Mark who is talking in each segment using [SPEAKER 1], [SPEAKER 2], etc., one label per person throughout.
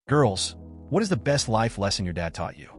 [SPEAKER 1] Girls, what is the best life lesson your dad taught you?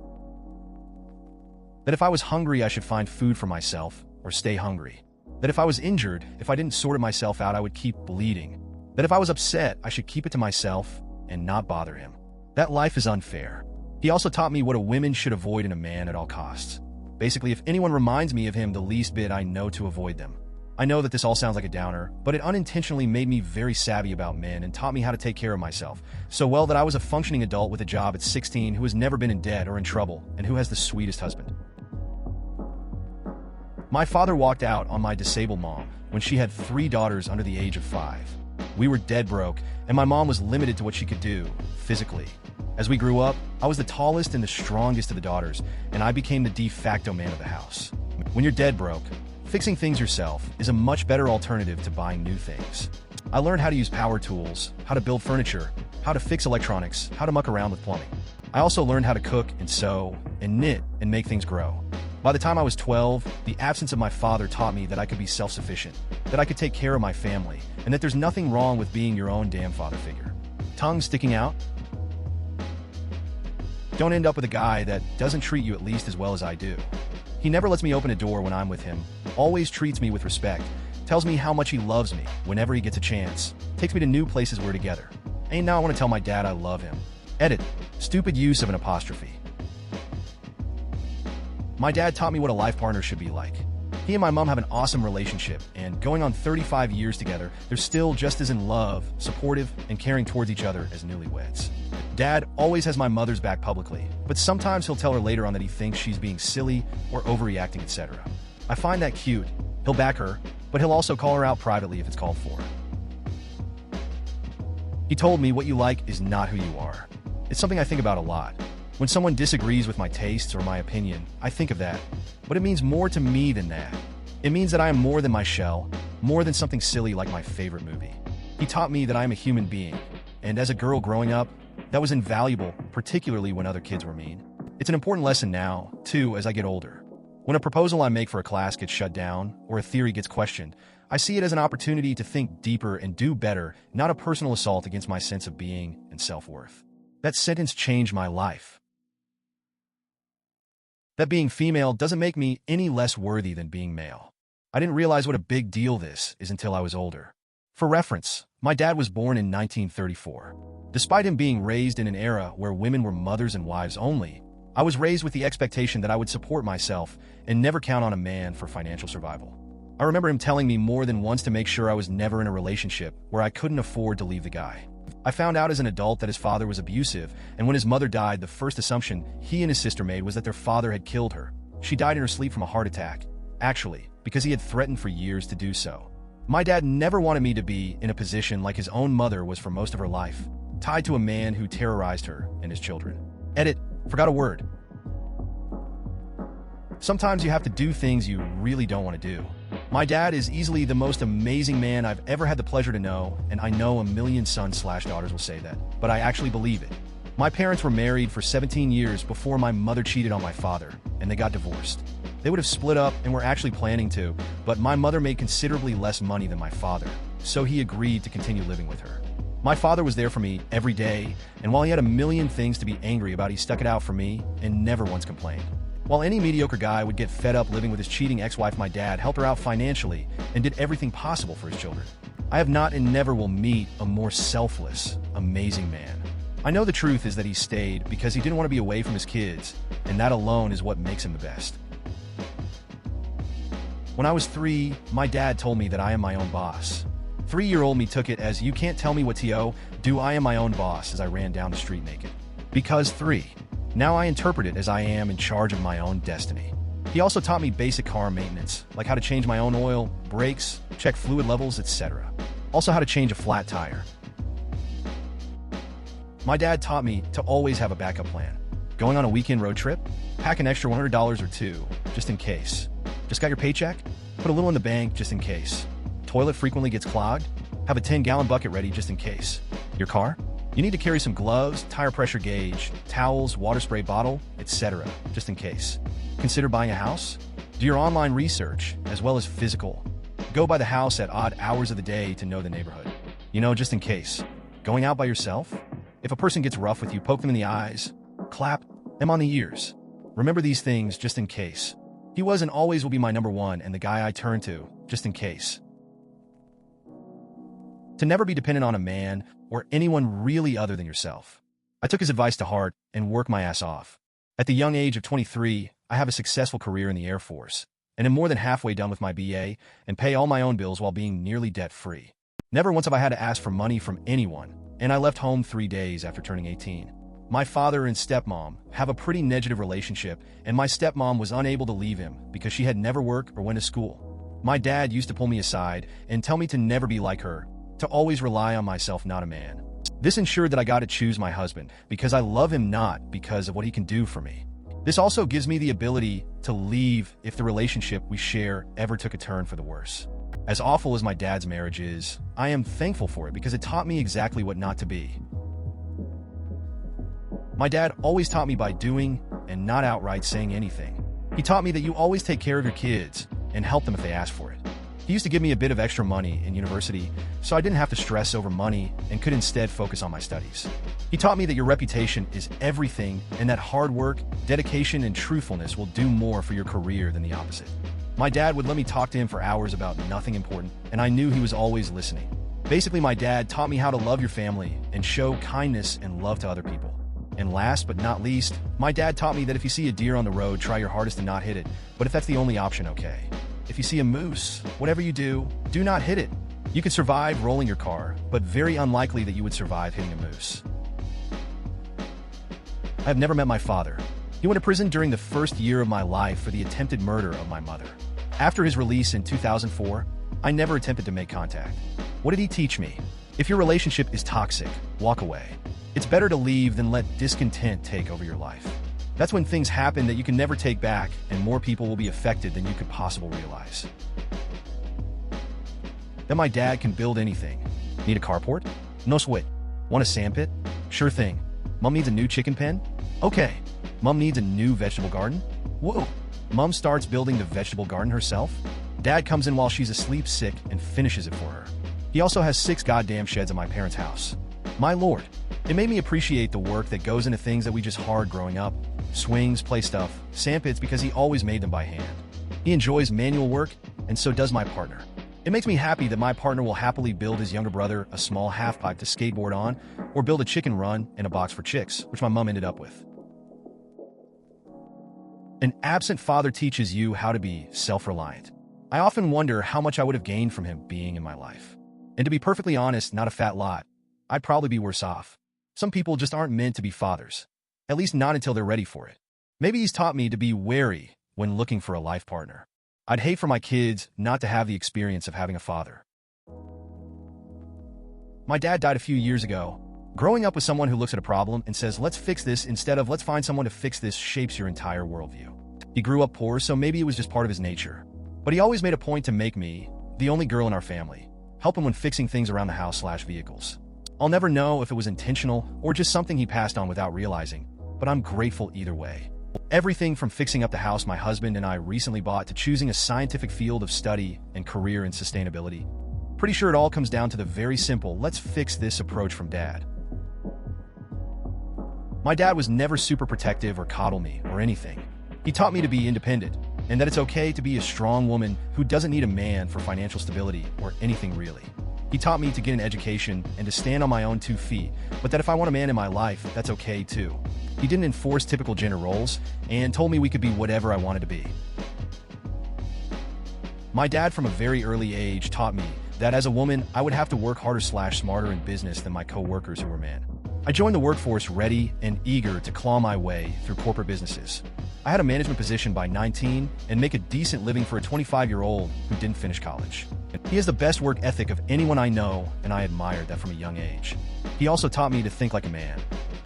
[SPEAKER 1] That if I was hungry, I should find food for myself or stay hungry. That if I was injured, if I didn't sort myself out, I would keep bleeding. That if I was upset, I should keep it to myself and not bother him. That life is unfair. He also taught me what a woman should avoid in a man at all costs. Basically, if anyone reminds me of him the least bit, I know to avoid them. I know that this all sounds like a downer, but it unintentionally made me very savvy about men and taught me how to take care of myself, so well that I was a functioning adult with a job at 16 who has never been in debt or in trouble and who has the sweetest husband. My father walked out on my disabled mom when she had 3 daughters under the age of 5. We were dead broke, and my mom was limited to what she could do, physically. As we grew up, I was the tallest and the strongest of the daughters, and I became the de facto man of the house. When you're dead broke, fixing things yourself is a much better alternative to buying new things. I learned how to use power tools, how to build furniture, how to fix electronics, how to muck around with plumbing. I also learned how to cook and sew and knit and make things grow. By the time I was 12, the absence of my father taught me that I could be self-sufficient, that I could take care of my family, and that there's nothing wrong with being your own damn father figure. Tongue sticking out? Don't end up with a guy that doesn't treat you at least as well as I do. He never lets me open a door when I'm with him, always treats me with respect, tells me how much he loves me whenever he gets a chance, takes me to new places we're together. And now I want to tell my dad I love him. Edit. Stupid use of an apostrophe. My dad taught me what a life partner should be like. He and my mom have an awesome relationship, and going on 35 years together, they're still just as in love, supportive, and caring towards each other as newlyweds. Dad always has my mother's back publicly, but sometimes he'll tell her later on that he thinks she's being silly or overreacting, etc. I find that cute. He'll back her, but he'll also call her out privately if it's called for. He told me what you like is not who you are. It's something I think about a lot. When someone disagrees with my tastes or my opinion, I think of that. But it means more to me than that. It means that I am more than my shell, more than something silly like my favorite movie. He taught me that I am a human being, and as a girl growing up, that was invaluable, particularly when other kids were mean. It's an important lesson now, too, as I get older. When a proposal I make for a class gets shut down, or a theory gets questioned, I see it as an opportunity to think deeper and do better, not a personal assault against my sense of being and self-worth. That sentence changed my life. That being female doesn't make me any less worthy than being male. I didn't realize what a big deal this is until I was older. For reference, my dad was born in 1934. Despite him being raised in an era where women were mothers and wives only, I was raised with the expectation that I would support myself and never count on a man for financial survival. I remember him telling me more than once to make sure I was never in a relationship where I couldn't afford to leave the guy. I found out as an adult that his father was abusive, and when his mother died, the first assumption he and his sister made was that their father had killed her. She died in her sleep from a heart attack, actually, because he had threatened for years to do so. My dad never wanted me to be in a position like his own mother was for most of her life, tied to a man who terrorized her and his children. Edit. Forgot a word. Sometimes you have to do things you really don't want to do. My dad is easily the most amazing man I've ever had the pleasure to know, and I know a million sons/daughters will say that, but I actually believe it. My parents were married for 17 years before my mother cheated on my father, and they got divorced. They would have split up and were actually planning to, but my mother made considerably less money than my father, so he agreed to continue living with her. My father was there for me every day, and while he had a million things to be angry about, he stuck it out for me and never once complained. While any mediocre guy would get fed up living with his cheating ex-wife, my dad helped her out financially and did everything possible for his children. I have not and never will meet a more selfless, amazing man. I know the truth is that he stayed because he didn't want to be away from his kids, and that alone is what makes him the best. When I was 3, my dad told me that I am my own boss. 3-year-old me took it as, "You can't tell me what to do, I am my own boss," as I ran down the street naked. Because 3. Now I interpret it as I am in charge of my own destiny. He also taught me basic car maintenance, like how to change my own oil, brakes, check fluid levels, etc. Also how to change a flat tire. My dad taught me to always have a backup plan. Going on a weekend road trip? Pack an extra $100 or $2, just in case. Just got your paycheck? Put a little in the bank, just in case. Toilet frequently gets clogged? Have a 10-gallon bucket ready, just in case. Your car? You need to carry some gloves, tire pressure gauge, towels, water spray bottle, etc., just in case. Consider buying a house? Do your online research, as well as physical. Go by the house at odd hours of the day to know the neighborhood. Just in case. Going out by yourself? If a person gets rough with you, poke them in the eyes, clap them on the ears. Remember these things just in case. He was and always will be my number one and the guy I turn to, just in case. To never be dependent on a man or anyone really other than yourself. I took his advice to heart and worked my ass off. At the young age of 23, I have a successful career in the Air Force, and am more than halfway done with my BA and pay all my own bills while being nearly debt-free. Never once have I had to ask for money from anyone, and I left home 3 days after turning 18. My father and stepmom have a pretty negative relationship, and my stepmom was unable to leave him because she had never worked or went to school. My dad used to pull me aside and tell me to never be like her, to always rely on myself, not a man. This ensured that I got to choose my husband because I love him, not because of what he can do for me. This also gives me the ability to leave if the relationship we share ever took a turn for the worse. As awful as my dad's marriage is, I am thankful for it because it taught me exactly what not to be. My dad always taught me by doing and not outright saying anything. He taught me that you always take care of your kids and help them if they ask for it. He used to give me a bit of extra money in university, so I didn't have to stress over money and could instead focus on my studies. He taught me that your reputation is everything and that hard work, dedication, and truthfulness will do more for your career than the opposite. My dad would let me talk to him for hours about nothing important, and I knew he was always listening. Basically, my dad taught me how to love your family and show kindness and love to other people. And last but not least, my dad taught me that if you see a deer on the road, try your hardest to not hit it, but if that's the only option, okay. If you see a moose, whatever you do not hit it. You could survive rolling your car, but very unlikely that you would survive hitting a moose. I have never met my father. He went to prison during the first year of my life for the attempted murder of my mother. After his release in 2004, I never attempted to make contact. What did he teach me? If your relationship is toxic, walk away. It's better to leave than let discontent take over your life. That's when things happen that you can never take back, and more people will be affected than you could possibly realize. That my dad can build anything. Need a carport? No sweat. Want a sandpit? Sure thing. Mom needs a new chicken pen? Okay. Mom needs a new vegetable garden? Whoa. Mom starts building the vegetable garden herself? Dad comes in while she's asleep sick and finishes it for her. He also has 6 goddamn sheds at my parents' house. My lord. It made me appreciate the work that goes into things that we just hard growing up. Swings, play stuff, sandpits, because he always made them by hand. He enjoys manual work, and so does my partner. It makes me happy that my partner will happily build his younger brother a small half-pipe to skateboard on, or build a chicken run and a box for chicks, which my mom ended up with. An absent father teaches you how to be self-reliant. I often wonder how much I would have gained from him being in my life. And to be perfectly honest, not a fat lot. I'd probably be worse off. Some people just aren't meant to be fathers. At least not until they're ready for it. Maybe he's taught me to be wary when looking for a life partner. I'd hate for my kids not to have the experience of having a father. My dad died a few years ago. Growing up with someone who looks at a problem and says, let's fix this instead of let's find someone to fix this shapes your entire worldview. He grew up poor, so maybe it was just part of his nature. But he always made a point to make me, the only girl in our family, help him when fixing things around the house/vehicles. I'll never know if it was intentional or just something he passed on without realizing, but I'm grateful either way. Everything from fixing up the house my husband and I recently bought to choosing a scientific field of study and career in sustainability. Pretty sure it all comes down to the very simple, let's fix this approach from Dad. My dad was never super protective or coddle me or anything. He taught me to be independent and that it's okay to be a strong woman who doesn't need a man for financial stability or anything really. He taught me to get an education and to stand on my own 2 feet, but that if I want a man in my life, that's okay too. He didn't enforce typical gender roles and told me we could be whatever I wanted to be. My dad from a very early age taught me that as a woman, I would have to work harder/smarter in business than my co-workers who were men. I joined the workforce ready and eager to claw my way through corporate businesses. I had a management position by 19 and make a decent living for a 25-year-old who didn't finish college. He has the best work ethic of anyone I know, and I admired that from a young age. He also taught me to think like a man.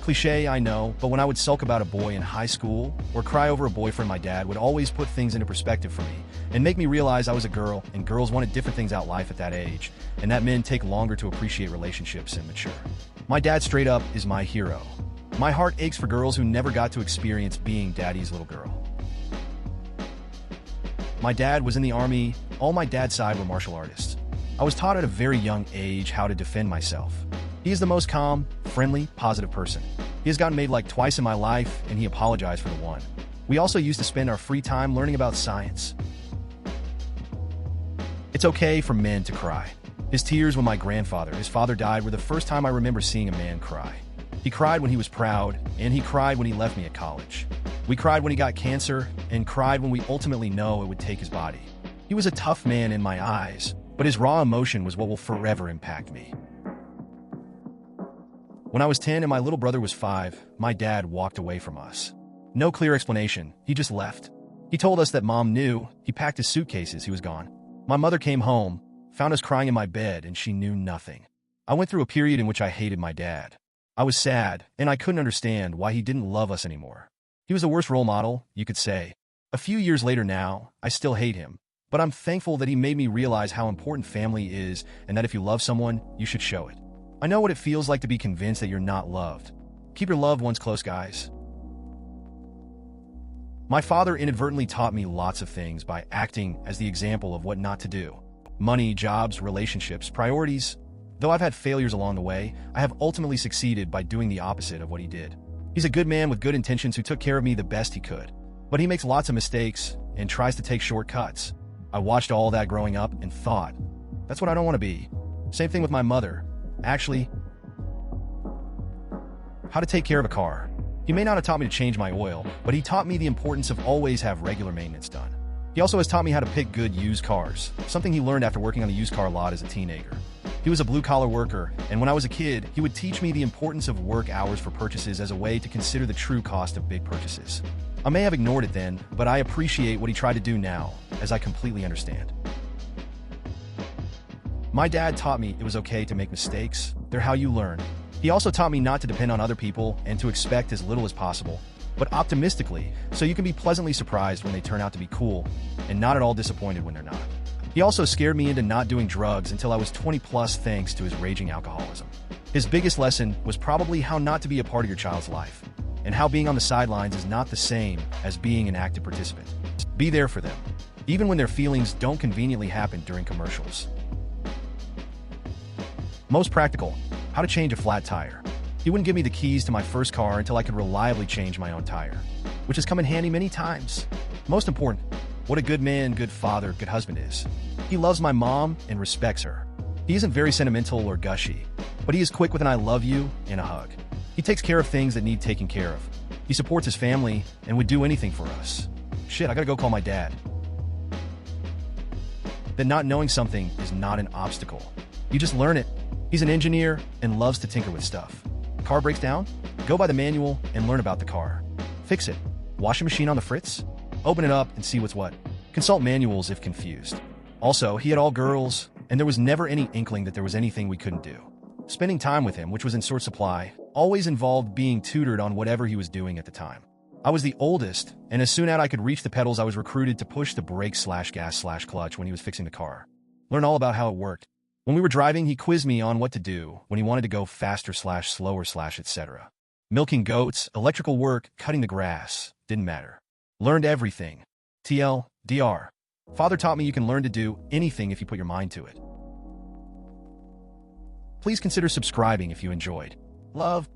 [SPEAKER 1] Cliché, I know, but when I would sulk about a boy in high school or cry over a boyfriend, my dad would always put things into perspective for me and make me realize I was a girl and girls wanted different things out life at that age, and that men take longer to appreciate relationships and mature. My dad straight up is my hero. My heart aches for girls who never got to experience being daddy's little girl. My dad was in the Army. All my dad's side were martial artists. I was taught at a very young age how to defend myself. He is the most calm, friendly, positive person. He has gotten made like twice in my life, and he apologized for the one. We also used to spend our free time learning about science. It's okay for men to cry. His tears when my grandfather, his father, died were the first time I remember seeing a man cry. He cried when he was proud, and he cried when he left me at college. We cried when he got cancer, and cried when we ultimately know it would take his body. He was a tough man in my eyes, but his raw emotion was what will forever impact me. When I was 10 and my little brother was 5, my dad walked away from us. No clear explanation, he just left. He told us that Mom knew, he packed his suitcases, he was gone. My mother came home, found us crying in my bed, and she knew nothing. I went through a period in which I hated my dad. I was sad, and I couldn't understand why he didn't love us anymore. He was the worst role model, you could say. A few years later now, I still hate him, but I'm thankful that he made me realize how important family is and that if you love someone, you should show it. I know what it feels like to be convinced that you're not loved. Keep your loved ones close, guys. My father inadvertently taught me lots of things by acting as the example of what not to do. Money, jobs, relationships, priorities. Though I've had failures along the way, I have ultimately succeeded by doing the opposite of what he did. He's a good man with good intentions who took care of me the best he could. But he makes lots of mistakes and tries to take shortcuts. I watched all that growing up and thought, that's what I don't want to be. Same thing with my mother. Actually, how to take care of a car. He may not have taught me to change my oil, but he taught me the importance of always have regular maintenance done. He also has taught me how to pick good used cars, something he learned after working on a used car lot as a teenager. He was a blue-collar worker, and when I was a kid, he would teach me the importance of work hours for purchases as a way to consider the true cost of big purchases. I may have ignored it then, but I appreciate what he tried to do now, as I completely understand. My dad taught me it was okay to make mistakes. They're how you learn. He also taught me not to depend on other people and to expect as little as possible, but optimistically, so you can be pleasantly surprised when they turn out to be cool, and not at all disappointed when they're not. He also scared me into not doing drugs until I was 20 plus thanks to his raging alcoholism. His biggest lesson was probably how not to be a part of your child's life, and how being on the sidelines is not the same as being an active participant. Be there for them, even when their feelings don't conveniently happen during commercials. Most practical, how to change a flat tire. He wouldn't give me the keys to my first car until I could reliably change my own tire, which has come in handy many times. Most important, what a good man, good father, good husband is. He loves my mom and respects her. He isn't very sentimental or gushy, but he is quick with an I love you and a hug. He takes care of things that need taken care of. He supports his family and would do anything for us. Shit, I gotta go call my dad. That not knowing something is not an obstacle. You just learn it. He's an engineer and loves to tinker with stuff. Car breaks down? Go by the manual and learn about the car. Fix it. Washing machine on the fritz? Open it up and see what's what. Consult manuals if confused. Also, he had all girls, and there was never any inkling that there was anything we couldn't do. Spending time with him, which was in short supply, always involved being tutored on whatever he was doing at the time. I was the oldest, and as soon as I could reach the pedals, I was recruited to push the brake/gas/clutch when he was fixing the car. Learn all about how it worked. When we were driving, he quizzed me on what to do when he wanted to go faster/slower/etc. Milking goats, electrical work, cutting the grass, didn't matter. Learned everything. TLDR. Father taught me you can learn to do anything if you put your mind to it. Please consider subscribing if you enjoyed. Love.